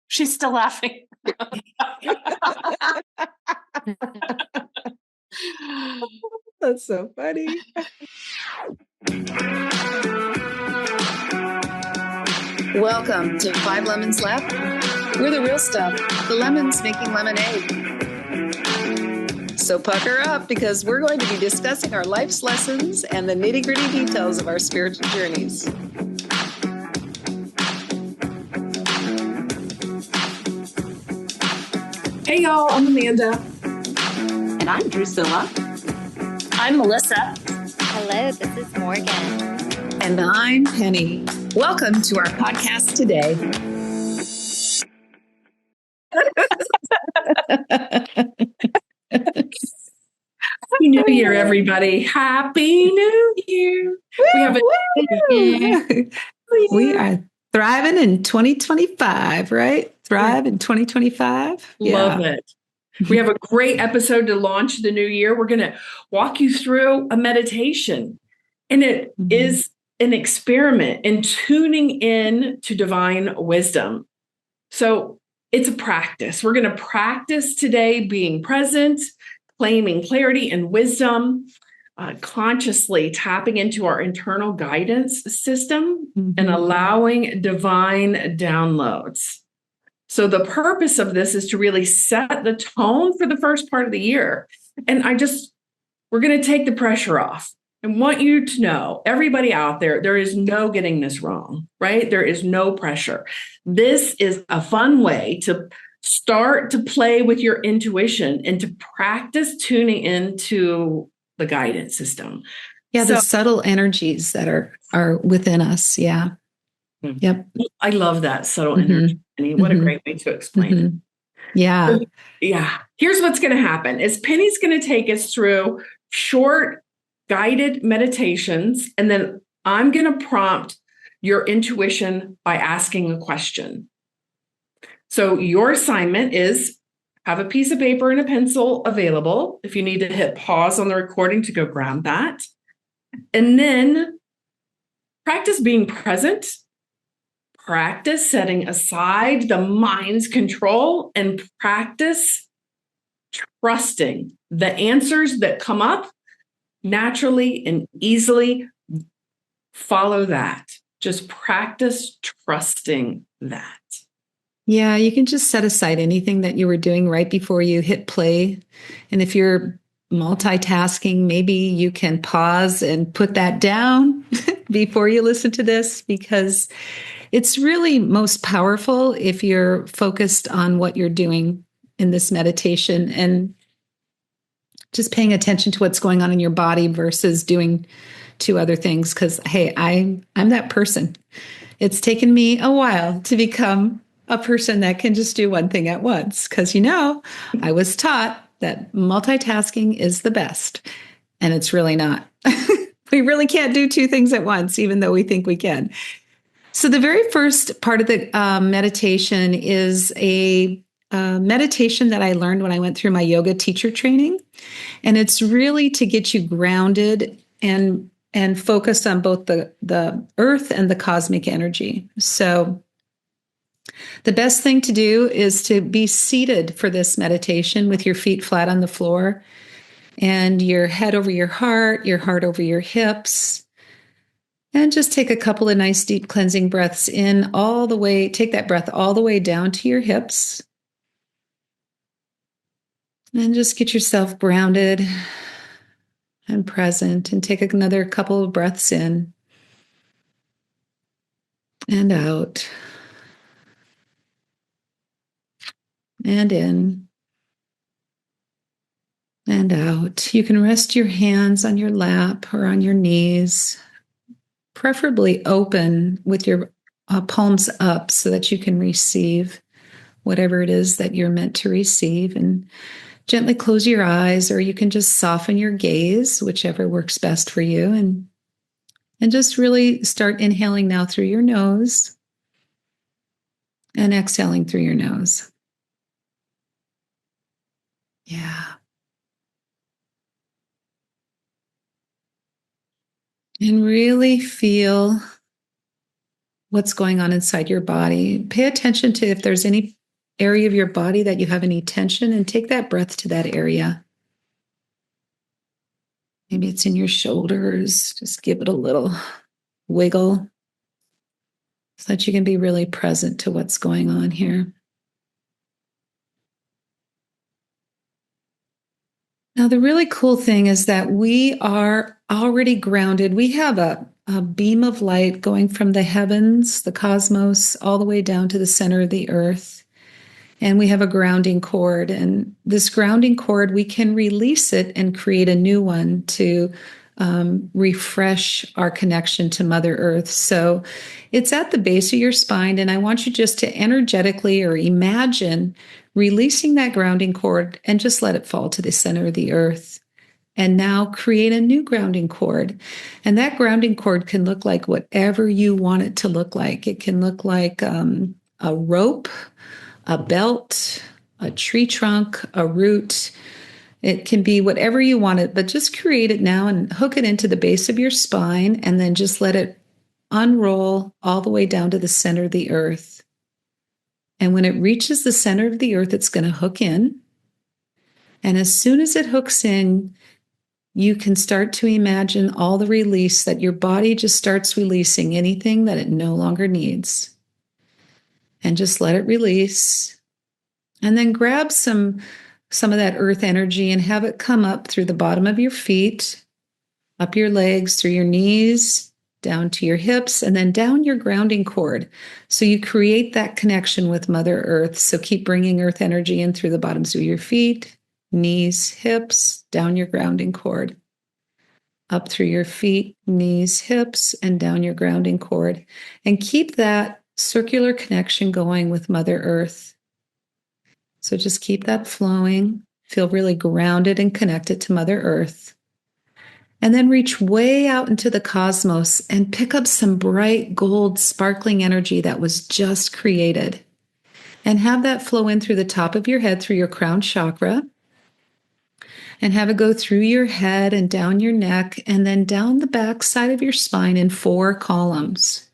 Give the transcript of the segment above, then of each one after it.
She's still laughing. That's so funny. Welcome to 5 Lemons Left. We're the real stuff, the lemons making lemonade. So pucker up, because we're going to be discussing our life's lessons and the nitty-gritty details of our spiritual journeys. Hey y'all, I'm Amanda. And I'm Drusilla. I'm Melissa. Hello, this is Morgan. And I'm Penny. Welcome to our podcast today. Happy New Year, everybody. Happy New Year. We are thriving in 2025, right? Thrive in 2025. Love it. We have a great episode to launch the new year. We're going to walk you through a meditation, and it is an experiment in tuning in to divine wisdom. So it's a practice. We're going to practice today being present, claiming clarity and wisdom, consciously tapping into our internal guidance system and allowing divine downloads. So the purpose of this is to really set the tone for the first part of the year. And we're going to take the pressure off. I want you to know, everybody out there, there is no getting this wrong, right? There is no pressure. This is a fun way to start to play with your intuition and to practice tuning into the guidance system. Yeah, the subtle energies that are within us. Yeah. Yep. I love that subtle energy. What a great way to explain it. Yeah. So, yeah. Here's what's going to happen is Penny's going to take us through short guided meditations, and then I'm going to prompt your intuition by asking a question. So your assignment is have a piece of paper and a pencil available. If you need to hit pause on the recording to go grab that. And then practice being present. Practice setting aside the mind's control and practice trusting the answers that come up naturally and easily. Follow that. Just practice trusting that. Yeah, you can just set aside anything that you were doing right before you hit play. And if you're multitasking, maybe you can pause and put that down before you listen to this, because it's really most powerful if you're focused on what you're doing in this meditation and just paying attention to what's going on in your body versus doing two other things. Because, hey, I'm that person. It's taken me a while to become a person that can just do one thing at once. Because, I was taught that multitasking is the best, and it's really not. We really can't do two things at once, even though we think we can. So the very first part of the meditation is a meditation that I learned when I went through my yoga teacher training. And it's really to get you grounded and focused on both the earth and the cosmic energy. So the best thing to do is to be seated for this meditation with your feet flat on the floor and your head over your heart over your hips. And just take a couple of nice deep cleansing breaths in all the way. Take that breath all the way down to your hips. And just get yourself grounded and present. And take another couple of breaths in and out. And in and out. You can rest your hands on your lap or on your knees, preferably open with your palms up so that you can receive whatever it is that you're meant to receive. And gently close your eyes, or you can just soften your gaze, whichever works best for you. And just really start inhaling now through your nose and exhaling through your nose. Yeah. And really feel what's going on inside your body. Pay attention to if there's any area of your body that you have any tension, and take that breath to that area. Maybe it's in your shoulders. Just give it a little wiggle so that you can be really present to what's going on here. Now, the really cool thing is that we are already grounded. We have a beam of light going from the heavens, the cosmos, all the way down to the center of the earth. And we have a grounding cord. And this grounding cord, we can release it and create a new one to refresh our connection to Mother Earth. So it's at the base of your spine. And I want you just to energetically or imagine releasing that grounding cord and just let it fall to the center of the earth. And now create a new grounding cord. And that grounding cord can look like whatever you want it to look like. It can look like a rope, a belt, a tree trunk, a root. It can be whatever you want it, but just create it now and hook it into the base of your spine, and then just let it unroll all the way down to the center of the earth. And when it reaches the center of the earth, it's going to hook in. And as soon as it hooks in, you can start to imagine all the release, that your body just starts releasing anything that it no longer needs. And just let it release. And then grab some of that earth energy and have it come up through the bottom of your feet, up your legs, through your knees, down to your hips, and then down your grounding cord. So you create that connection with Mother Earth. So keep bringing earth energy in through the bottoms of your feet, knees, hips, down your grounding cord, up through your feet, knees, hips, and down your grounding cord. And keep that circular connection going with Mother Earth. So just keep that flowing. Feel really grounded and connected to Mother Earth. And then reach way out into the cosmos and pick up some bright gold sparkling energy that was just created. And have that flow in through the top of your head, through your crown chakra. And have it go through your head and down your neck, and then down the back side of your spine in 4 columns.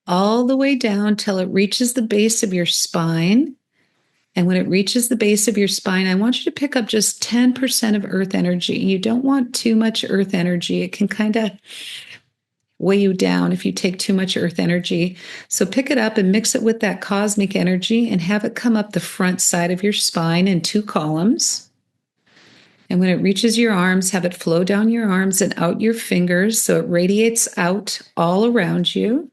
All the way down till it reaches the base of your spine. And when it reaches the base of your spine, I want you to pick up just 10% of earth energy. You don't want too much earth energy. It can kind of weigh you down if you take too much earth energy. So pick it up and mix it with that cosmic energy and have it come up the front side of your spine in 2 columns. And when it reaches your arms, have it flow down your arms and out your fingers so it radiates out all around you.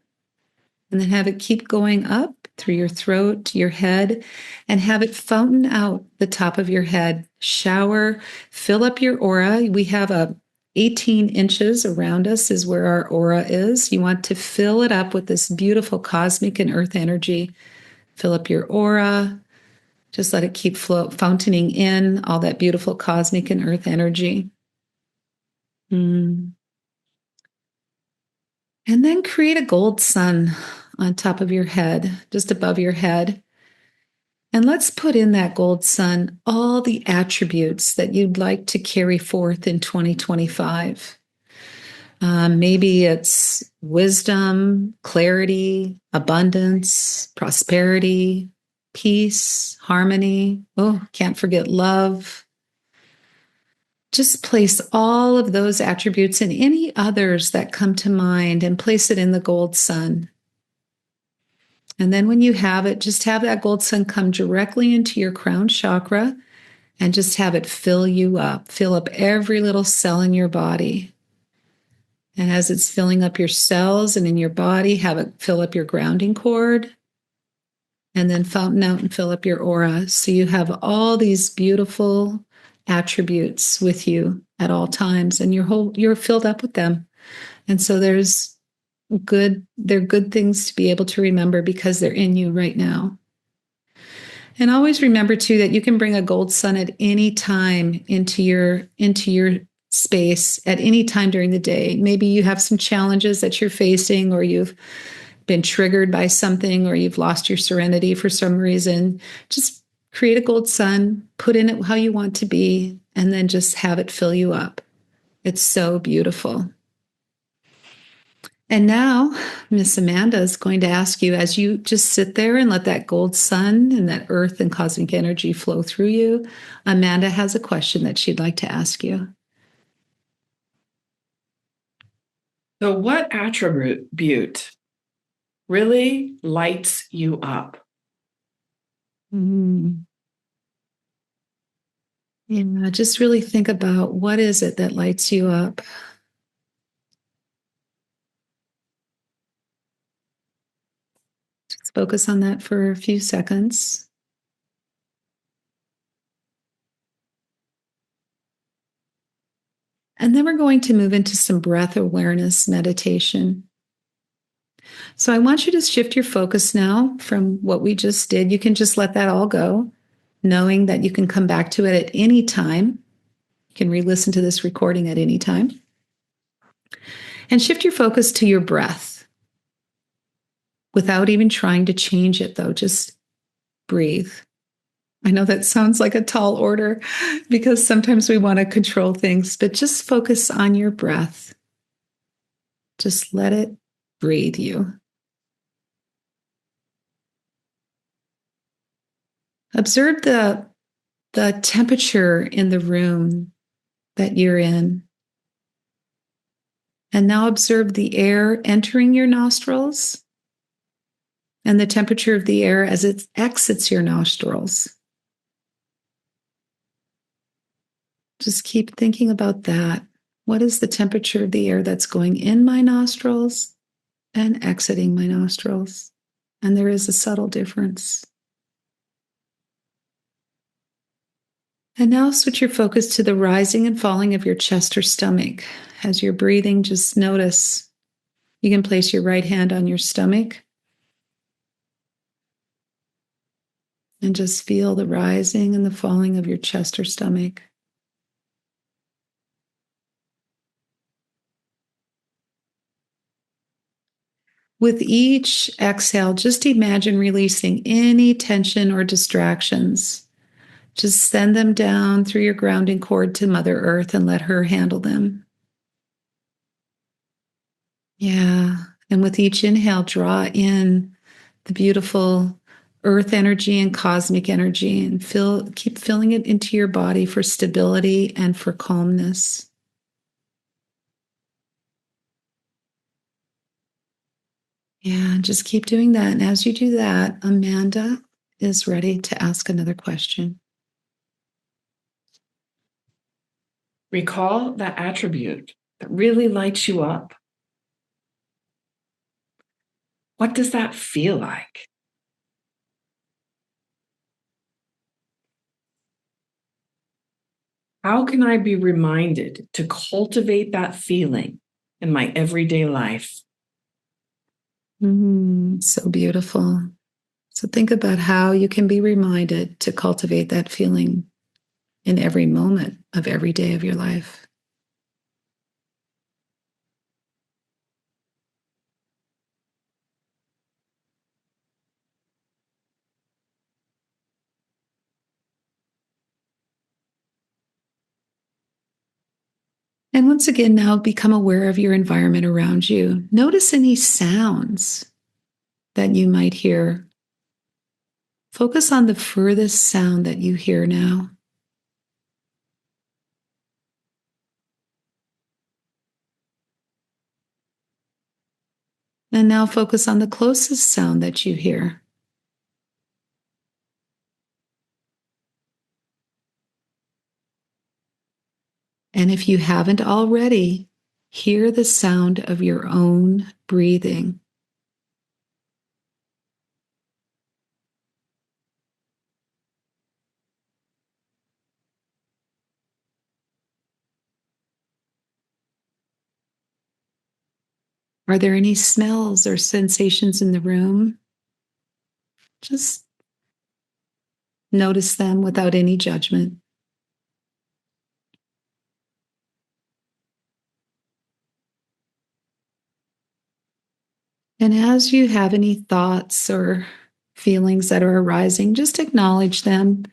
And then have it keep going up through your throat, your head, and have it fountain out the top of your head. Shower, fill up your aura. We have 18 inches around us is where our aura is. You want to fill it up with this beautiful cosmic and earth energy. Fill up your aura. Just let it keep fountaining in all that beautiful cosmic and earth energy. And then create a gold sun on top of your head, just above your head. And let's put in that gold sun all the attributes that you'd like to carry forth in 2025. Maybe it's wisdom, clarity, abundance, prosperity, peace, harmony. Oh, can't forget love. Just place all of those attributes and any others that come to mind and place it in the gold sun. And then when you have it, just have that gold sun come directly into your crown chakra and just have it fill you up. Fill up every little cell in your body. And as it's filling up your cells and in your body, have it fill up your grounding cord and then fountain out and fill up your aura. So you have all these beautiful attributes with you at all times, and you're filled up with them. And so they're good things to be able to remember because they're in you right now. And always remember too that you can bring a gold sun at any time into your space at any time during the day. Maybe you have some challenges that you're facing, or you've been triggered by something, or you've lost your serenity for some reason. Just create a gold sun, put in it how you want to be, and then just have it fill you up. It's so beautiful. And now, Miss Amanda is going to ask you, as you just sit there and let that gold sun and that earth and cosmic energy flow through you, Amanda has a question that she'd like to ask you. So, what attribute really lights you up? Yeah, just really think about what is it that lights you up. Just focus on that for a few seconds. And then we're going to move into some breath awareness meditation. So I want you to shift your focus now from what we just did. You can just let that all go, knowing that you can come back to it at any time. You can re-listen to this recording at any time. And shift your focus to your breath without even trying to change it, though. Just breathe. I know that sounds like a tall order because sometimes we want to control things, but just focus on your breath. Just let it breathe you. Observe the temperature in the room that you're in. And now observe the air entering your nostrils and the temperature of the air as it exits your nostrils. Just keep thinking about that. What is the temperature of the air that's going in my nostrils and exiting my nostrils? And there is a subtle difference. And now switch your focus to the rising and falling of your chest or stomach. As you're breathing, just notice. You can place your right hand on your stomach and just feel the rising and the falling of your chest or stomach. With each exhale, just imagine releasing any tension or distractions. Just send them down through your grounding cord to Mother Earth and let her handle them. Yeah. And with each inhale, draw in the beautiful earth energy and cosmic energy and keep filling it into your body for stability and for calmness. Yeah, just keep doing that. And as you do that, Amanda is ready to ask another question. Recall that attribute that really lights you up. What does that feel like? How can I be reminded to cultivate that feeling in my everyday life? So beautiful. So think about how you can be reminded to cultivate that feeling in every moment of every day of your life. And once again, now become aware of your environment around you. Notice any sounds that you might hear. Focus on the furthest sound that you hear now. And now focus on the closest sound that you hear. And if you haven't already, hear the sound of your own breathing. Are there any smells or sensations in the room? Just notice them without any judgment. And as you have any thoughts or feelings that are arising, just acknowledge them.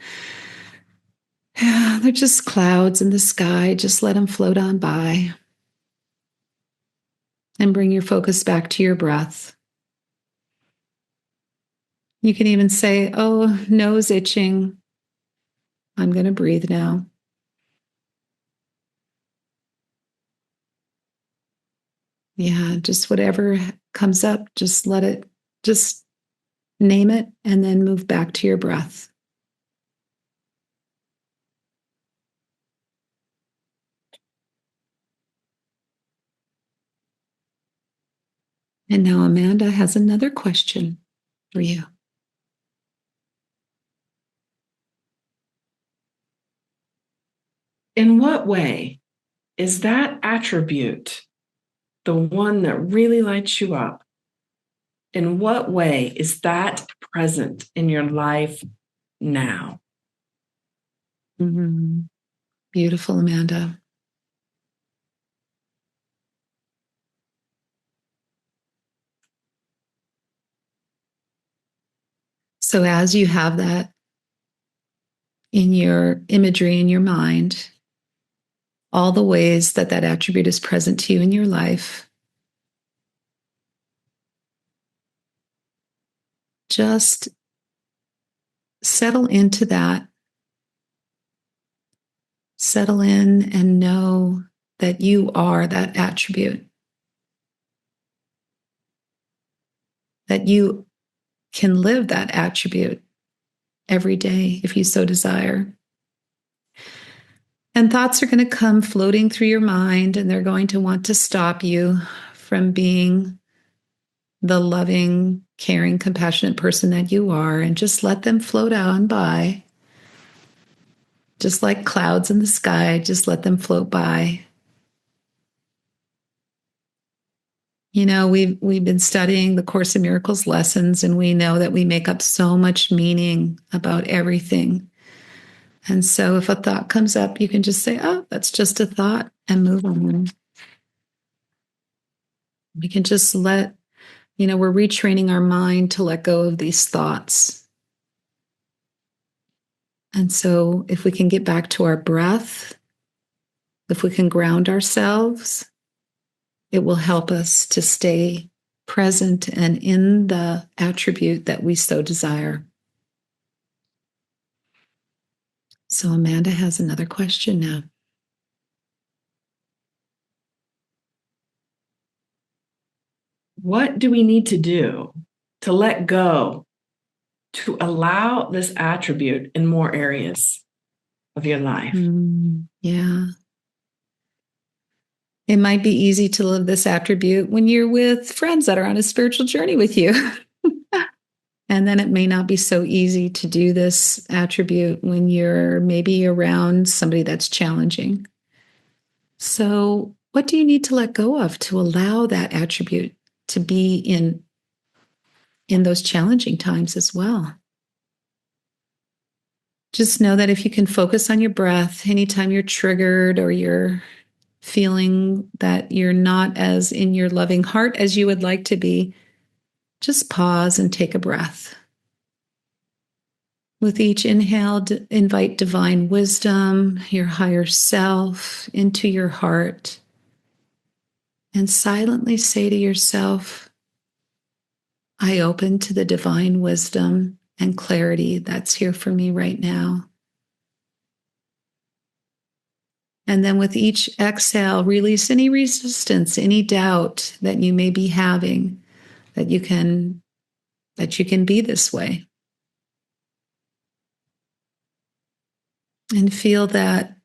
They're just clouds in the sky. Just let them float on by. And bring your focus back to your breath. You can even say, oh, nose itching. I'm going to breathe now. Yeah, just whatever comes up, just let it, just name it, and then move back to your breath. And now Amanda has another question for you. In what way is that attribute the one that really lights you up? In what way is that present in your life now? Mm-hmm. Beautiful, Amanda. So as you have that in your imagery in your mind, all the ways that that attribute is present to you in your life, just settle into that. Settle in and know that you are that attribute, that you can live that attribute every day if you so desire. And thoughts are going to come floating through your mind, and they're going to want to stop you from being the loving, caring, compassionate person that you are, and just let them float on by. Just like clouds in the sky, just let them float by. You know, we've been studying the Course in Miracles lessons, and we know that we make up so much meaning about everything. And so if a thought comes up, you can just say, oh, that's just a thought, and move on. We can just we're retraining our mind to let go of these thoughts. And so if we can get back to our breath, if we can ground ourselves, it will help us to stay present and in the attribute that we so desire. So Amanda has another question now. What do we need to do to let go, to allow this attribute in more areas of your life? Yeah. It might be easy to live this attribute when you're with friends that are on a spiritual journey with you. And then it may not be so easy to do this attribute when you're maybe around somebody that's challenging. So, what do you need to let go of to allow that attribute to be in those challenging times as well? Just know that if you can focus on your breath anytime you're triggered or you're feeling that you're not as in your loving heart as you would like to be, just pause and take a breath. With each inhale, invite divine wisdom, your higher self, into your heart, and silently say to yourself, I open to the divine wisdom and clarity that's here for me right now. And then with each exhale, release any resistance, any doubt that you may be having, that you can be this way. And feel that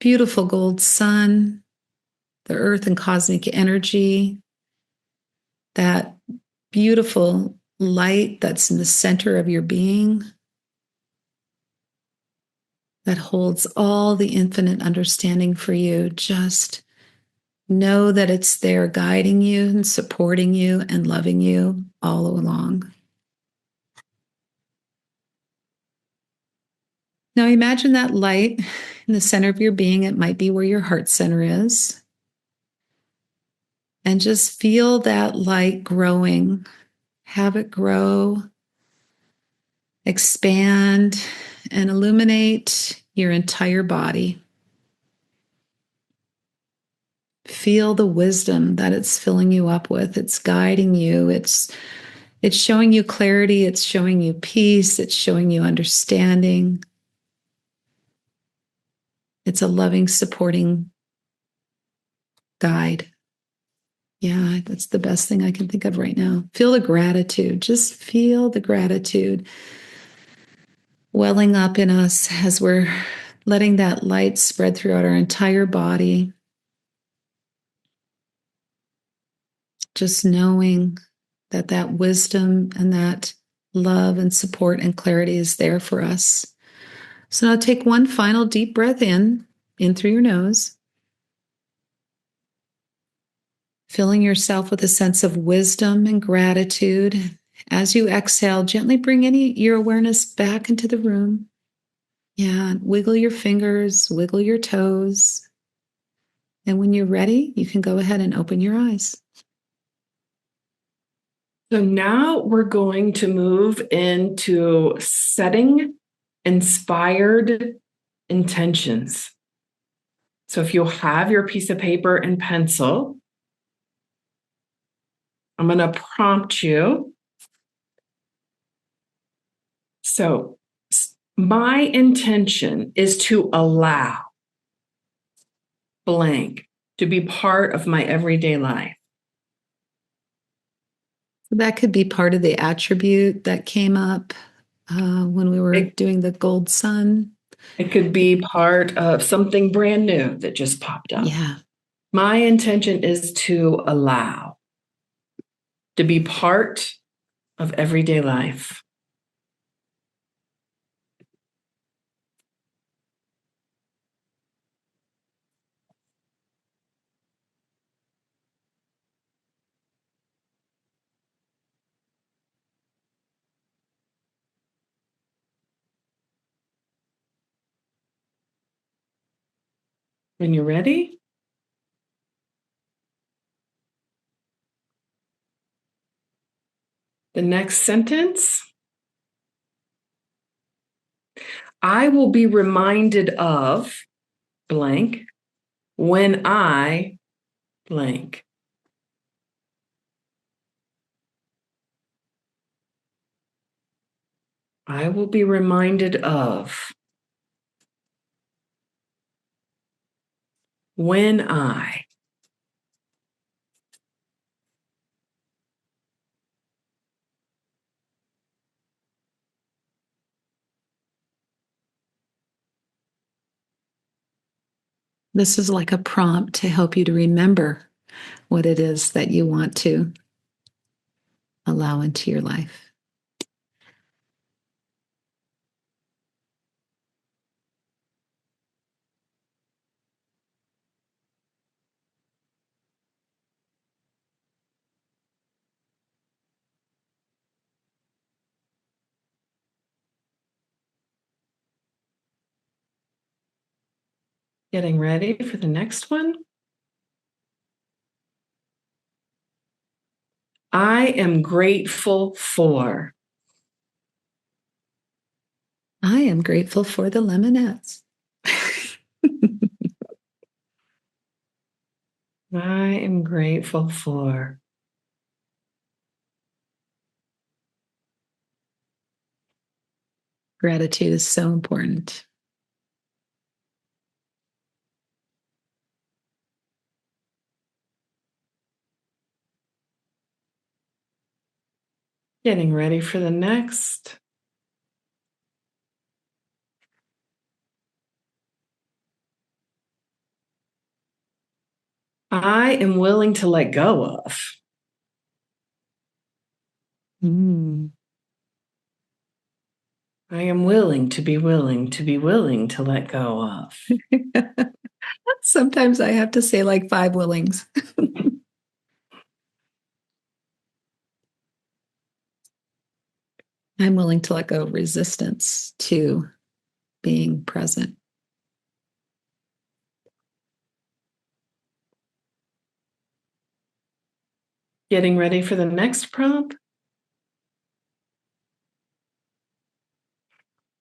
beautiful gold sun, the earth and cosmic energy, that beautiful light that's in the center of your being, that holds all the infinite understanding for you. Just know that it's there guiding you and supporting you and loving you all along. Now imagine that light in the center of your being. It might be where your heart center is. And just feel that light growing. Have it grow, expand, and illuminate your entire body. feel the wisdom that it's filling you up with. It's guiding you. It's showing you clarity. It's showing you peace. It's showing you understanding. It's a loving, supporting guide. Yeah, that's the best thing I can think of right now. Feel the gratitude. Just feel the gratitude welling up in us as we're letting that light spread throughout our entire body. Just knowing that that wisdom and that love and support and clarity is there for us. So now take one final deep breath in through your nose, filling yourself with a sense of wisdom and gratitude. As you exhale, gently bring your awareness back into the room. Yeah, wiggle your fingers, wiggle your toes. And when you're ready, you can go ahead and open your eyes. So now we're going to move into setting inspired intentions. So if you'll have your piece of paper and pencil, I'm going to prompt you. So my intention is to allow blank to be part of my everyday life. That could be part of the attribute that came up when we were doing the gold sun. It could be part of something brand new that just popped up. Yeah. My intention is to allow to be part of everyday life. When you're ready, the next sentence, I will be reminded of blank when I blank. I will be reminded of when I. This is like a prompt to help you to remember what it is that you want to allow into your life. Getting ready for the next one. I am grateful for. I am grateful for the lemonettes. I am grateful for. Gratitude is so important. Getting ready for the next. I am willing to let go of. Mm. I am willing to be willing to be willing to let go of. Sometimes I have to say like 5 willings. I'm willing to let go of resistance to being present. Getting ready for the next prompt.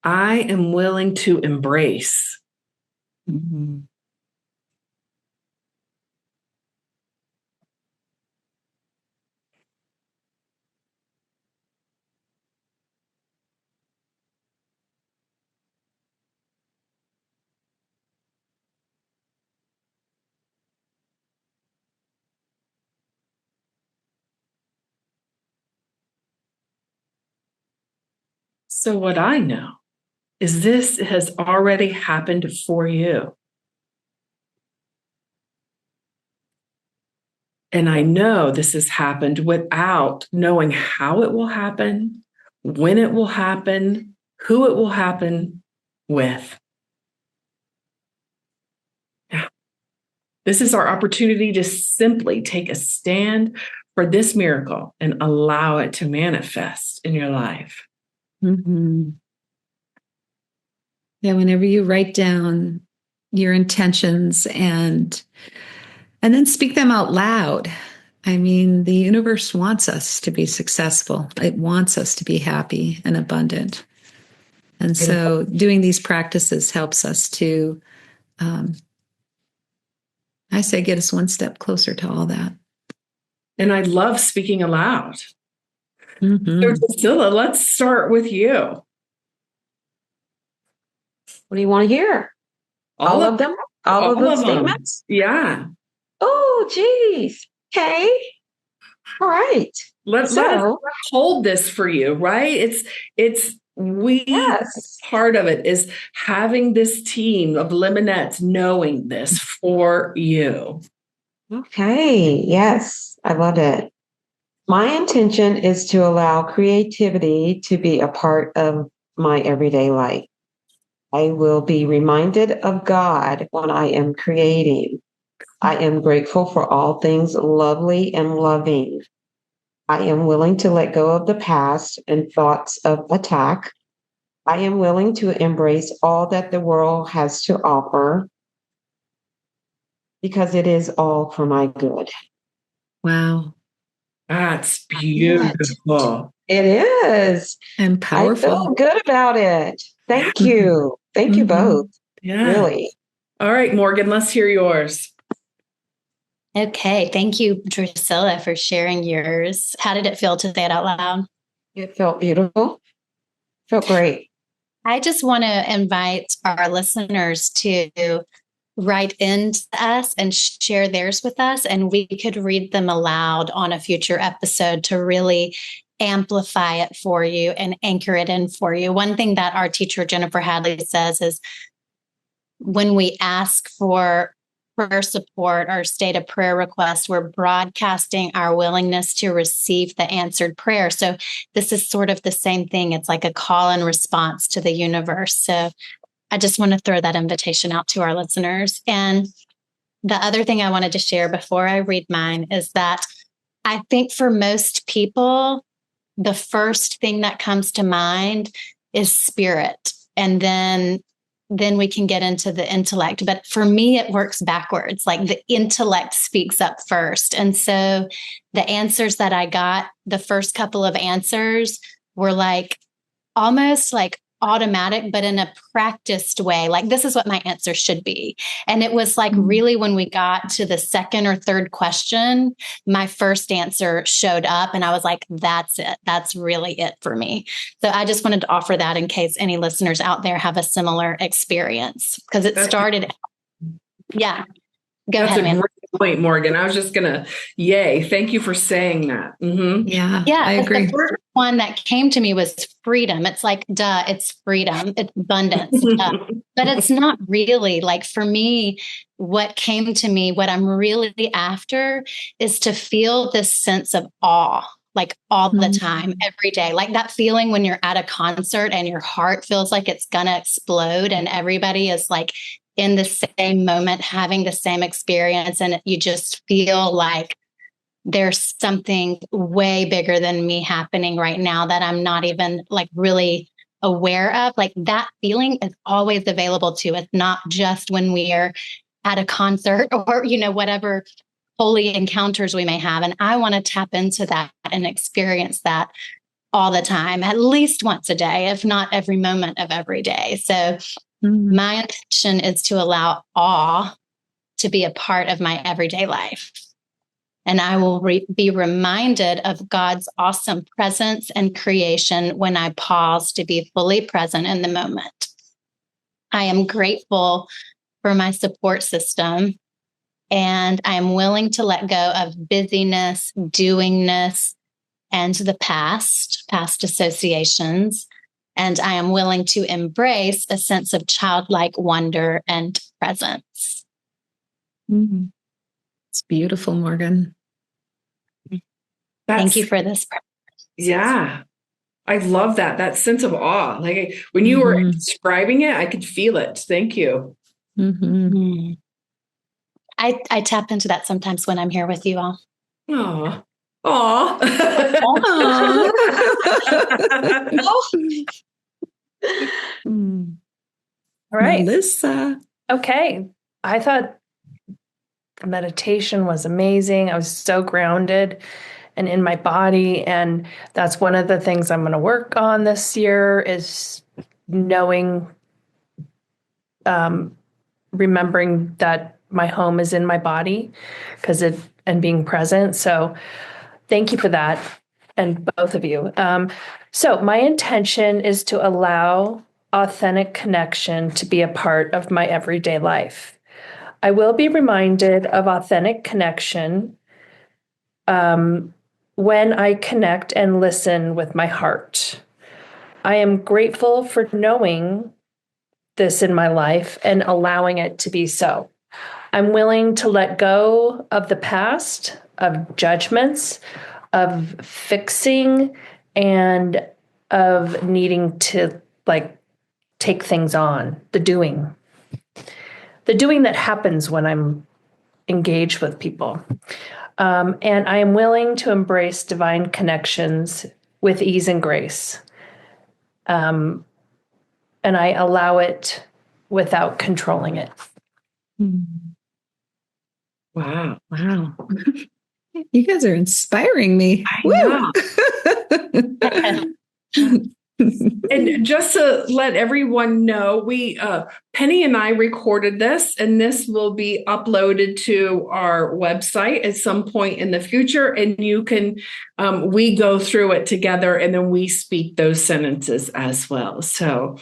I am willing to embrace. Mm-hmm. So what I know is this has already happened for you. And I know this has happened without knowing how it will happen, when it will happen, who it will happen with. Now, this is our opportunity to simply take a stand for this miracle and allow it to manifest in your life. Mm-hmm. Yeah, whenever you write down your intentions and then speak them out loud. I mean, the universe wants us to be successful. It wants us to be happy and abundant. And so doing these practices helps us to, I say, get us one step closer to all that. And I love speaking aloud. Mm-hmm. So, Drusilla, let's start with you. What do you want to hear? All of them? All of the statements? Yeah. Oh, geez. Okay. All right. Let us hold this for you, right? Yes. Part of it is having this team of Limonettes knowing this for you. Okay. Yes. I love it. My intention is to allow creativity to be a part of my everyday life. I will be reminded of God when I am creating. I am grateful for all things lovely and loving. I am willing to let go of the past and thoughts of attack. I am willing to embrace all that the world has to offer because it is all for my good. Wow. That's beautiful. It is. And powerful. I feel good about it. Thank you. Thank you both. Yeah. Really. All right, Morgan, let's hear yours. Okay. Thank you, Drusilla, for sharing yours. How did it feel to say it out loud? It felt beautiful. Felt great. I just want to invite our listeners to write into us and share theirs with us, and we could read them aloud on a future episode to really amplify it for you and anchor it in for you. One thing that our teacher, Jennifer Hadley, says is when we ask for prayer support or state a prayer request, we're broadcasting our willingness to receive the answered prayer. So this is sort of the same thing. It's like a call and response to the universe. So I just want to throw that invitation out to our listeners. And the other thing I wanted to share before I read mine is that I think for most people, the first thing that comes to mind is spirit. And then we can get into the intellect. But for me, it works backwards. Like the intellect speaks up first. And so the answers that I got, the first couple of answers were like almost like automatic, but in a practiced way. Like, this is what my answer should be. And it was like really when we got to the second or third question, my first answer showed up and I was like, that's it. That's really it for me. So I just wanted to offer that in case any listeners out there have a similar experience, because it started. Yeah. Go ahead, man. Great point, Morgan. I was just yay. Thank you for saying that. Mm-hmm. Yeah, I agree. The first one that came to me was freedom. It's like, duh, it's freedom. It's abundance. But it's not really. Like for me, what came to me, what I'm really after is to feel this sense of awe, like all the time, every day. Like that feeling when you're at a concert and your heart feels like it's going to explode and everybody is like in the same moment, having the same experience. And you just feel like there's something way bigger than me happening right now that I'm not even like really aware of. Like that feeling is always available to us, not just when we are at a concert or, whatever holy encounters we may have. And I want to tap into that and experience that all the time, at least once a day, if not every moment of every day. So my intention is to allow awe to be a part of my everyday life. And I will be reminded of God's awesome presence and creation when I pause to be fully present in the moment. I am grateful for my support system, and I am willing to let go of busyness, doingness, and the past associations. And I am willing to embrace a sense of childlike wonder and presence. Mm-hmm. It's beautiful, Morgan. Thank you for this. Yeah. I love that sense of awe. Like when you were describing it, I could feel it. Thank you. Mm-hmm. I tap into that sometimes when I'm here with you all. Aw. Aw. All right. Melissa. Okay. I thought the meditation was amazing. I was so grounded and in my body. And that's one of the things I'm going to work on this year is knowing, remembering that my home is in my body and being present. So thank you for that. And both of you. So my intention is to allow authentic connection to be a part of my everyday life. I will be reminded of authentic connection when I connect and listen with my heart. I am grateful for knowing this in my life and allowing it to be so. I'm willing to let go of the past, of judgments, of fixing, and of needing to take things on, the doing that happens when I'm engaged with people. And I am willing to embrace divine connections with ease and grace. And I allow it without controlling it. Wow. You guys are inspiring me. And just to let everyone know, Penny and I recorded this, and this will be uploaded to our website at some point in the future. And you can, we go through it together, and then we speak those sentences as well. So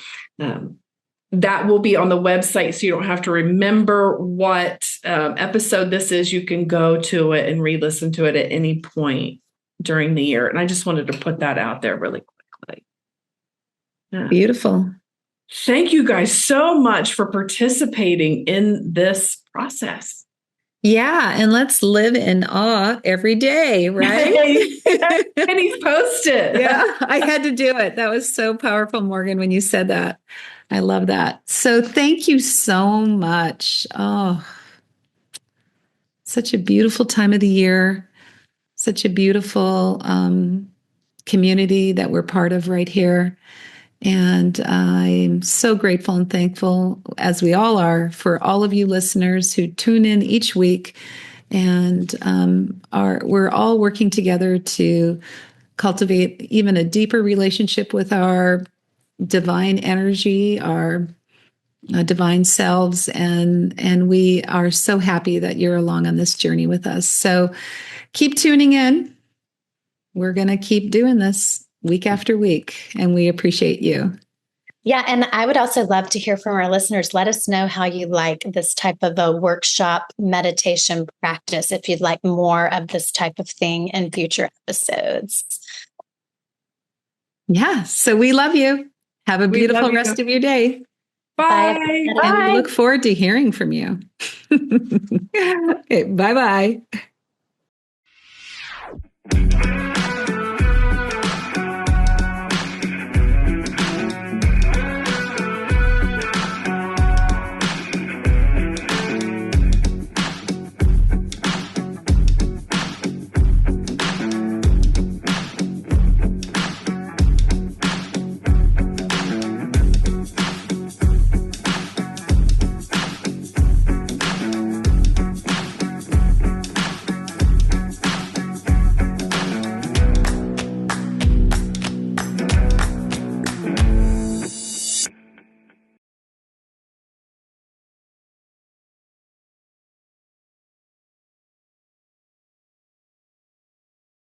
that will be on the website, so you don't have to remember what episode this is. You can go to it and re-listen to it at any point during the year. And I just wanted to put that out there really quickly. Yeah. Beautiful. Thank you guys so much for participating in this process. Yeah, and let's live in awe every day, right? Penny's posted. Yeah, I had to do it. That was so powerful, Morgan, when you said that. I love that. So thank you so much. Oh, such a beautiful time of the year. Such a beautiful community that we're part of right here. And I'm so grateful and thankful, as we all are, for all of you listeners who tune in each week. And we're all working together to cultivate even a deeper relationship with our divine energy, our divine selves. And we are so happy that you're along on this journey with us. So keep tuning in. We're going to keep doing this week after week, and we appreciate you. Yeah, and I would also love to hear from our listeners. Let us know how you like this type of a workshop meditation practice, if you'd like more of this type of thing in future episodes. Yeah, so we love you. Have a beautiful rest of your day. Bye. And we look forward to hearing from you. Okay, bye-bye.